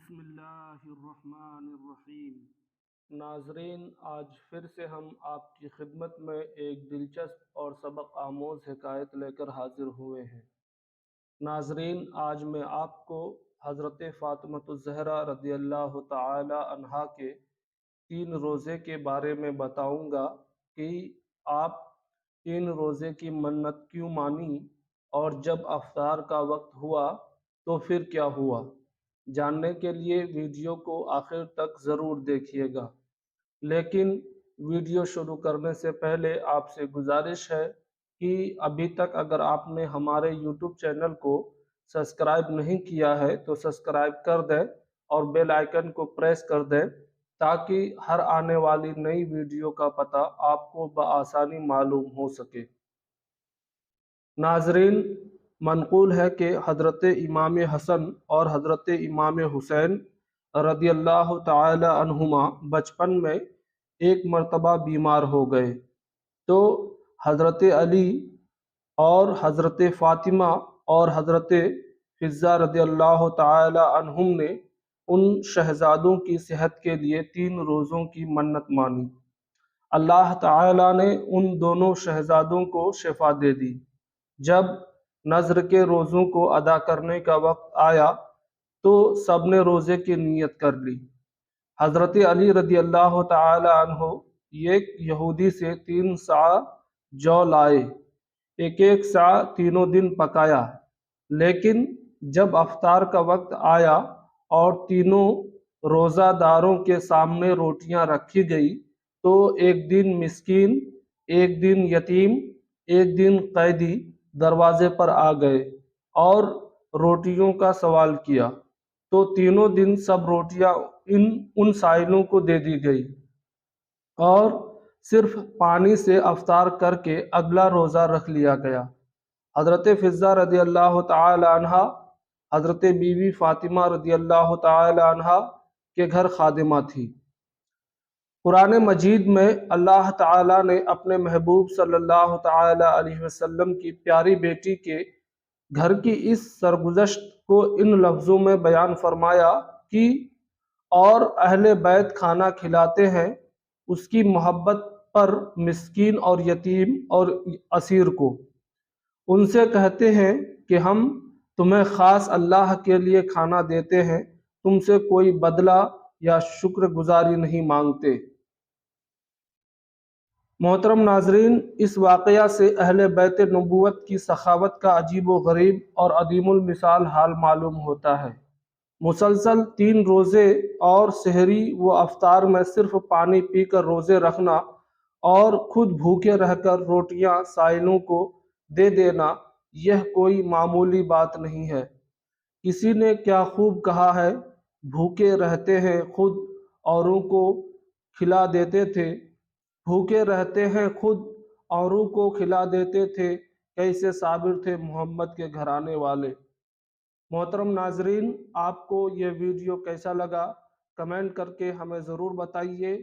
بسم اللہ الرحمن الرحیم۔ ناظرین، آج پھر سے ہم آپ کی خدمت میں ایک دلچسپ اور سبق آموز حکایت لے کر حاضر ہوئے ہیں۔ ناظرین، آج میں آپ کو حضرت فاطمۃ الزہرا رضی اللہ تعالی عنہا کے 3 روزے کے بارے میں بتاؤں گا کہ آپ 3 روزے کی منت کیوں مانی، اور جب افطار کا وقت ہوا تو پھر کیا ہوا۔ جاننے کے لیے ویڈیو کو آخر تک ضرور دیکھیے گا، لیکن ویڈیو شروع کرنے سے پہلے آپ سے گزارش ہے کہ ابھی تک اگر آپ نے ہمارے یوٹیوب چینل کو سبسکرائب نہیں کیا ہے تو سبسکرائب کر دیں اور بیل آئیکن کو پریس کر دیں تاکہ ہر آنے والی نئی ویڈیو کا پتہ آپ کو بآسانی معلوم ہو سکے۔ ناظرین، منقول ہے کہ حضرت امام حسن اور حضرت امام حسین رضی اللہ تعالی عنہما بچپن میں ایک مرتبہ بیمار ہو گئے تو حضرت علی اور حضرت فاطمہ اور حضرت حفصہ رضی اللہ تعالی عنہم نے ان شہزادوں کی صحت کے لیے 3 روزوں کی منت مانی۔ اللہ تعالی نے ان دونوں شہزادوں کو شفا دے دی۔ جب نذر کے روزوں کو ادا کرنے کا وقت آیا تو سب نے روزے کی نیت کر لی۔ حضرت علی رضی اللہ تعالی عنہ ایک یہودی سے 3 صاع جو لائے، ایک صاع تینوں دن پکایا، لیکن جب افطار کا وقت آیا اور تینوں روزہ داروں کے سامنے روٹیاں رکھی گئی تو ایک دن مسکین، ایک دن یتیم، ایک دن قیدی دروازے پر آ گئے اور روٹیوں کا سوال کیا تو تینوں دن سب روٹیاں ان سائلوں کو دے دی گئی اور صرف پانی سے افطار کر کے اگلا روزہ رکھ لیا گیا۔ حضرت حفصہ رضی اللہ تعالی عنہا حضرت بی بی فاطمہ رضی اللہ تعالی عنہا کے گھر خادمہ تھی۔ قرآن مجید میں اللہ تعالیٰ نے اپنے محبوب صلی اللہ تعالی علیہ وسلم کی پیاری بیٹی کے گھر کی اس سرگزشت کو ان لفظوں میں بیان فرمایا کہ اور اہل بیت کھانا کھلاتے ہیں اس کی محبت پر مسکین اور یتیم اور اسیر کو۔ ان سے کہتے ہیں کہ ہم تمہیں خاص اللہ کے لیے کھانا دیتے ہیں، تم سے کوئی بدلہ یا شکر گزاری نہیں مانگتے۔ محترم ناظرین، اس واقعہ سے اہل بیت نبوت کی سخاوت کا عجیب و غریب اور عظیم المثال حال معلوم ہوتا ہے۔ مسلسل 3 روزے اور سحری و افطار میں صرف پانی پی کر روزے رکھنا اور خود بھوکے رہ کر روٹیاں سائلوں کو دے دینا، یہ کوئی معمولی بات نہیں ہے۔ کسی نے کیا خوب کہا ہے، بھوکے رہتے ہیں خود اوروں کو کھلا دیتے تھے، بھوکے رہتے ہیں خود اوروں کو کھلا دیتے تھے، کیسے صابر تھے محمد کے گھرانے والے۔ محترم ناظرین، آپ کو یہ ویڈیو کیسا لگا کمنٹ کر کے ہمیں ضرور بتائیے۔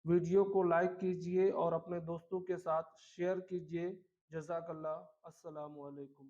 ویڈیو کو لائک کیجئے اور اپنے دوستوں کے ساتھ شیئر کیجئے۔ جزاک اللہ۔ السلام علیکم۔